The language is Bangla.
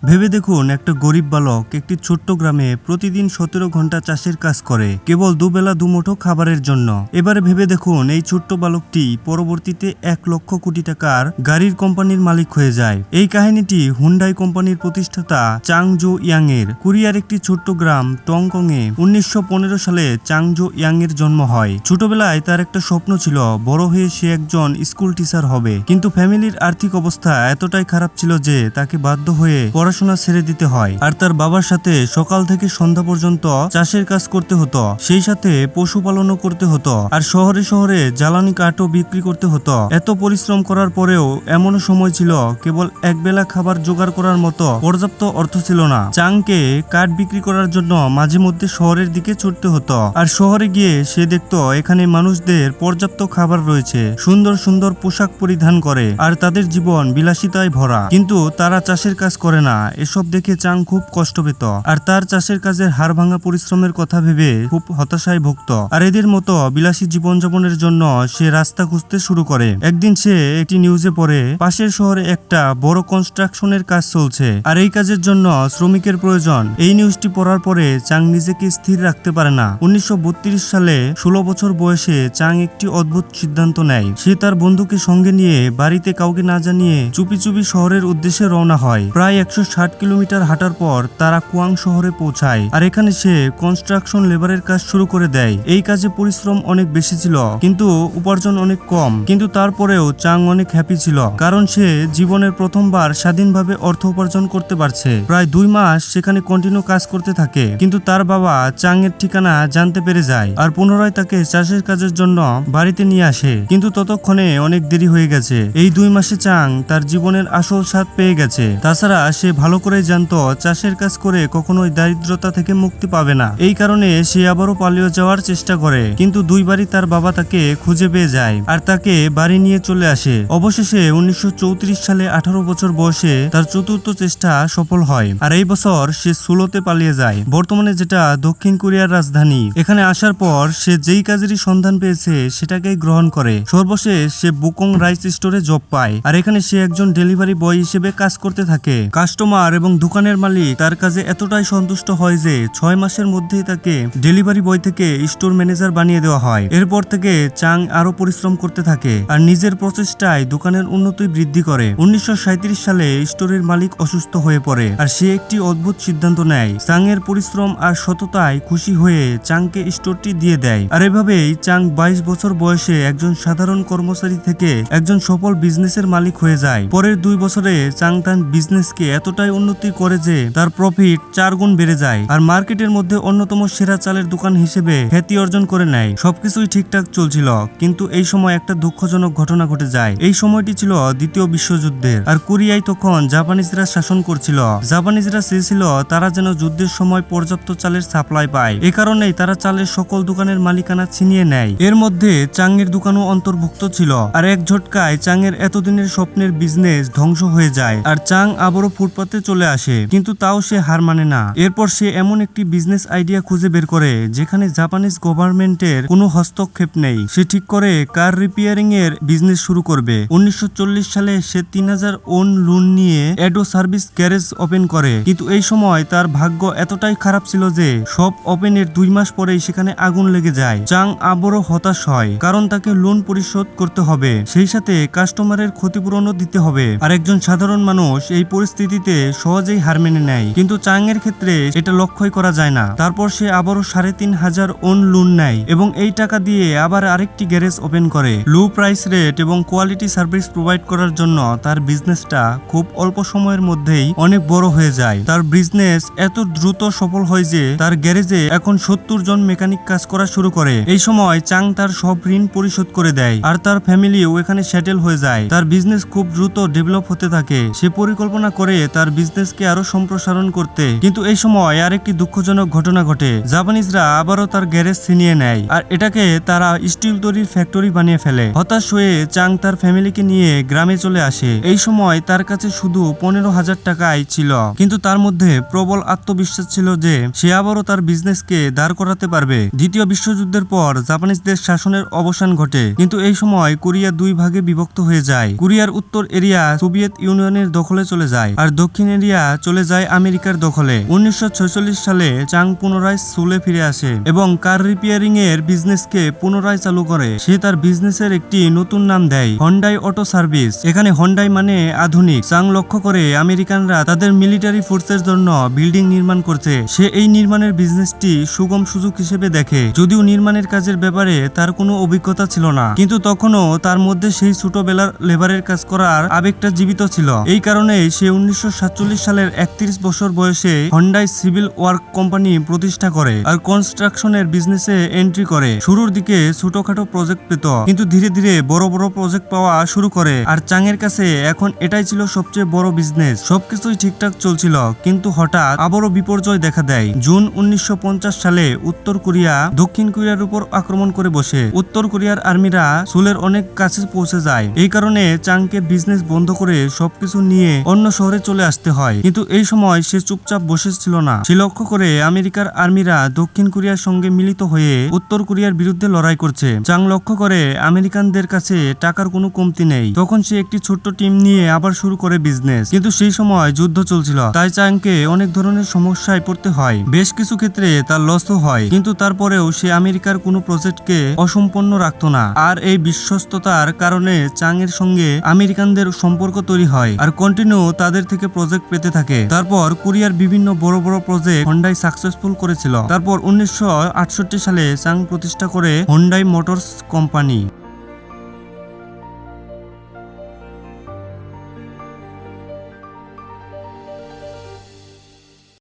ভেবে দেখুন, একটা গরিব বালক একটি ছোট্ট গ্রামে প্রতিদিন 17 ঘন্টা চাষের কাজ করে কেবল দুবেলা দুমুঠো খাবারের জন্য। এবারে ভেবে দেখুন, এই ছোট্ট বালকটি পরবর্তীতে 1 লক্ষ কোটি টাকার গাড়ির কোম্পানির মালিক হয়ে যায়। এই কাহিনীটি হুন্ডাই কোম্পানির প্রতিষ্ঠাতা চাং জো ইয়াং এর। কোরিয়ার একটি ছোট্ট গ্রাম টংকং এ 1915 সালে চাং জো ইয়াং এর জন্ম হয়। ছোটবেলায় তার একটা স্বপ্ন ছিল, বড় হয়ে সে একজন স্কুল টিচার হবে। কিন্তু ফ্যামিলির আর্থিক অবস্থা এতটাই খারাপ ছিল যে তাকে বাধ্য হয়ে পড়াশোনা ছেড়ে দিতে হয়। আর তার বাবার সাথে সকাল থেকে সন্ধ্যা পর্যন্ত চাষের কাজ করতে হতো, সেই সাথে পশুপালনও করতে হতো, আর শহরে শহরে জ্বালানি কাঠও বিক্রি করতে হতো। এত পরিশ্রম করার পরেও এমনও সময় ছিল কেবল একবেলা খাবার জোগাড় করার মতো পর্যাপ্ত অর্থ ছিল না। চাংকে কাঠ বিক্রি করার জন্য মাঝে মধ্যে শহরের দিকে ছুটতে হতো। আর শহরে গিয়ে সে দেখতো এখানে মানুষদের পর্যাপ্ত খাবার রয়েছে, সুন্দর সুন্দর পোশাক পরিধান করে, আর তাদের জীবন বিলাসিতায় ভরা। কিন্তু তারা চাষের কাজ করে না। এসব দেখে চাং খুব কষ্ট পেত, আর তার চাষের কাজের হাড় ভাঙা পরিশ্রমের কথা ভেবে খুব হতাশায় ভুগত। আর এদের মতো বিলাসী জীবনযাপনের জন্য সে রাস্তা খুঁজতে শুরু করে। একদিন সে একটি নিউজে পড়ে পাশের শহরে একটা বড় কনস্ট্রাকশনের কাজ চলছে, আর এই কাজের জন্য শ্রমিকের প্রয়োজন। এই নিউজটি পড়ার পরে চাং নিজেকে স্থির রাখতে পারে না। 1932 সালে 16 বছর বয়সে চাং একটি অদ্ভুত সিদ্ধান্ত নেয়। সে তার বন্ধুকে সঙ্গে নিয়ে বাড়িতে কাউকে না জানিয়ে চুপি চুপি শহরের উদ্দেশ্যে রওনা হয়। প্রায় 160 কিলোমিটার হাঁটার পর তারা কুয়াং শহরে পৌঁছায়, আর এখানে সে কনস্ট্রাকশন লেবারের কাজ শুরু করে দেয়। এই কাজে পরিশ্রম অনেক বেশি ছিল, কিন্তু উপার্জন অনেক কম। কিন্তু তারপরেও চাং অনেক হ্যাপি ছিল, কারণ সে জীবনের প্রথমবার স্বাধীনভাবে অর্থ উপার্জন করতে পারছে। প্রায় 2 মাস সেখানে কন্টিনিউ কাজ করতে থাকে, কিন্তু তার বাবা চাং এর ঠিকানা জানতে পেরে যায়, আর পুনরায় তাকে চাষের কাজের জন্য বাড়িতে নিয়ে আসে। কিন্তু ততক্ষণে অনেক দেরি হয়ে গেছে। এই 2 মাসে চাং তার জীবনের আসল স্বাদ পেয়ে গেছে। তাছাড়া সে ভালো করে জানতো চাষের কাজ করে কখনোই দারিদ্রতা থেকে মুক্তি পাবে না। এই কারণে সে আবারও পালিয়ে যাওয়ার চেষ্টা করে, কিন্তু 2 বারই তার বাবা তাকে খুঁজে পেয়ে যায়, আর তাকে বাড়ি নিয়ে চলে আসে। অবশেষে 1934 সালে 18 বছর বয়সে তার চতুর্থ চেষ্টা সফল হয়, আর এই বছর সে সুলোতে পালিয়ে যায়, বর্তমানে যেটা দক্ষিণ কোরিয়ার রাজধানী। এখানে আসার পর সে যেই কাজেরই সন্ধান পেয়েছে সেটাকেই গ্রহণ করে। সর্বশেষ সে বুকং রাইস স্টোরে জব পায়, আর এখানে সে একজন ডেলিভারি বয় হিসেবে কাজ করতে থাকে। কাস্টমার এবং দোকানের মালিক তার কাজে এতটাই সন্তুষ্ট হয় যে 6 মাসের মধ্যেই তাকে ডেলিভারি বয় থেকে স্টোর ম্যানেজার বানিয়ে দেওয়া হয়। এরপর থেকে চাং আরো পরিশ্রম করতে থাকে, আর নিজের প্রচেষ্টায় দোকানের উন্নতি বৃদ্ধি করে। 1937 সালে স্টোরের মালিক অসুস্থ হয়ে পড়ে, আর সে একটি অদ্ভুত সিদ্ধান্ত নেয়। চাং এর পরিশ্রম আর সততায় খুশি হয়ে চাংকে স্টোরটি দিয়ে দেয়। আর এভাবেই চাং 22 বছর বয়সে একজন সাধারণ কর্মচারী থেকে একজন সফল বিজনেসের মালিক হয়ে যায়। পরের 2 বছরে চাং তার বিজনেসকে এতটাই উন্নতি করে যে তার প্রফিট 4 গুণ বেড়ে যায়, আর মার্কেটের মধ্যে অন্যতম সেরা চালের দোকান হিসেবে খ্যাতি অর্জন করে নেয়। সবকিছুই ঠিকঠাক চলছিল, কিন্তু এই সময় একটা দুঃখজনক ঘটনা ঘটে যায়। এই সময়টি ছিল দ্বিতীয় বিশ্বযুদ্ধের, আর কোরিয়ায় তখন জাপানিজরা শাসন করছিল। জাপানিজরা চেয়েছিল তারা যেন যুদ্ধের সময় পর্যাপ্ত চালের সাপ্লাই পায়। এ কারণেই তারা চালের সকল দোকানের মালিকানা ছিনিয়ে নেয়। এর মধ্যে চাং এর দোকানও অন্তর্ভুক্ত ছিল, আর এক ঝটকায় চাং এর এতদিনের স্বপ্নের বিজনেস ধ্বংস হয়ে যায়, আর চাং আবারও ফুটপাতে চলে আসে। কিন্তু তাও সে হার মানে না। এরপর সে এমন একটি বিজনেস আইডিয়া খুঁজে বের করে যেখানে জাপানিজ গভর্নমেন্টের কোনো হস্তক্ষেপ নেই। সে ঠিক করে কার রিপেয়ারিং এর বিজনেস শুরু করবে। 1940 সালে সে 3000 ওন লোন নিয়ে এডো সার্ভিস গ্যারেজ ওপেন করে, কিন্তু এই সময় তার ভাগ্য এতটাই খারাপ ছিল যে সব ওপেনের 2 মাস পরেই সেখানে আগুন লেগে যায়। চাং আবারও হতাশ হয়, কারণ তাকে লোন পরিশোধ করতে হবে, সেই সাথে কাস্টমারের ক্ষতিপূরণও দিতে হবে। আর একজন সাধারণ মানুষ এই পরিস্থিতিতে সহজেই হার মেনে নেয়, কিন্তু চাং এর ক্ষেত্রে এটা লক্ষ্যই করা যায় না। তারপর সে আবারও 3500 ওন লোন নেয়, এবং এই টাকা দিয়ে আবার আরেকটি গ্যারেজ ওপেন করে। লো প্রাইস রেট এবং কোয়ালিটি সার্ভিস প্রোভাইড করার জন্য তার বিজনেসটা খুব অল্প সময়ের মধ্যেই অনেক বড় হয়ে যায়। তার বিজনেস এত দ্রুত সফল হয় যে তার গ্যারেজে এখন 70 জন মেকানিক কাজ করা শুরু করে। এই সময় চাং তার সব ঋণ পরিশোধ করে দেয়, আর তার ফ্যামিলিও এখানে সেটেল হয়ে যায়। তার বিজনেস খুব দ্রুত ডেভেলপ হতে থাকে। সে পরিকল্পনা করে তার বিজনেসকে আরো সম্প্রসারণ করতে, কিন্তু এই সময় আরেকটি দুঃখজনক ঘটনা ঘটে। জাপানিজরা আবারও তার গ্যারেজ ছিনিয়ে নেয়, আর এটাকে তারা স্টিল তৈরির ফ্যাক্টরি বানিয়ে ফেলে। হতাশ হয়ে চাং তার ফ্যামিলিকে নিয়ে গ্রামে চলে আসে। এই সময় তার কাছে শুধু 15,000 টাকাই ছিল, কিন্তু তার মধ্যে প্রবল আত্মবিশ্বাস ছিল যে সে আবারও তার বিজনেসকে দাঁড় করাতে পারবে। দ্বিতীয় বিশ্বযুদ্ধের পর জাপানিজদের শাসনের অবসান ঘটে, কিন্তু এই সময় কোরিয়া 2 ভাগে বিভক্ত হয়ে যায়। কোরিয়ার উত্তর এরিয়া সোভিয়েত ইউনিয়নের দখলে চলে যায়, আর দক্ষিণ এরিয়া চলে যায় আমেরিকার দখলে। 1946 সালে চাং পুনরায় সুলে ফিরে আসে এবং কার রিপেয়ারিং এর বিজনেসকে পুনরায় চালু করে। সে তার বিজনেসের একটি নতুন নাম দেয়, হন্ডাই অটো সার্ভিস। এখানে হন্ডাই মানে আধুনিক। চাং লক্ষ্য করে আমেরিকানরা তাদের মিলিটারি ফোর্সের জন্য বিল্ডিং নির্মাণ করছে। সে এই নির্মাণের বিজনেসটি সুগম সুযোগ হিসেবে দেখে, যদিও নির্মাণের কাজের ব্যাপারে তার কোনো অভিজ্ঞতা ছিল না, কিন্তু তখনও তার মধ্যে সেই ছোটবেলার লেবারের কাজ করার আবেগটা জীবিত ছিল। এই কারণে সে 1947 সালের 31 বছর বয়সে হন্ডাই সিভিল ওয়ার্ক কোম্পানি প্রতিষ্ঠা করে আর কনস্ট্রাকশনের বিজনেসে এন্ট্রি করে। শুরুর দিকে ছোটখাটো প্রজেক্ট পেত, কিন্তু ধীরে ধীরে বড় বড় প্রজেক্ট পাওয়া শুরু করে। আর চাংয়ের কাছে এখন এটাই ছিল সবচেয়ে বড় বিজনেস। সবকিছুই ঠিকঠাক চলছিল, কিন্তু হঠাৎ আবারও বিপর্যয় দেখা দেয়। জুন 1950 সালে উত্তর কোরিয়া দক্ষিণ কোরিয়ার উপর আক্রমণ করে বসে। উত্তর কোরিয়ার আর্মিরা সুলের অনেক কাছে পৌঁছে যায়। এই কারণে চাংকে বিজনেস বন্ধ করে সবকিছু নিয়ে অন্য শহরে চলে আসতে হয়। কিন্তু এই সময় সে চুপচাপ বসেছিল না। সে লক্ষ্য করে আমেরিকার আর্মিরা দক্ষিণ কোরিয়ার সঙ্গে মিলিত হয়ে উত্তর কোরিয়ার বিরুদ্ধে লড়াই করছে। চাং লক্ষ্য করে আমেরিকানদের কাছে টাকার কোনো কমতি নেই। তখন সে একটি ছোট্ট টিম নিয়ে আবার শুরু করে বিজনেস, কিন্তু সেই সময় যুদ্ধ চলছিল, তাই চাংকে অনেক ধরনের সমস্যায় পড়তে হয়। বেশ কিছু ক্ষেত্রে তার লসও হয়, কিন্তু তারপরেও সে আমেরিকার কোনো প্রজেক্টকে অসম্পন্ন রাখতো না। আর এই বিশ্বস্ততার কারণে চাং এর সঙ্গে আমেরিকানদের সম্পর্ক তৈরি হয় আর কন্টিনিউ তাদের থেকে প্রজেক্ট পেতে থাকে। তারপর কোরিয়ার বিভিন্ন বড় বড় প্রজেক্ট হন্ডাই সাকসেসফুল করেছিল। তারপর 1968 সালে চাং প্রতিষ্ঠা করে হন্ডাই মোটরস কোম্পানি।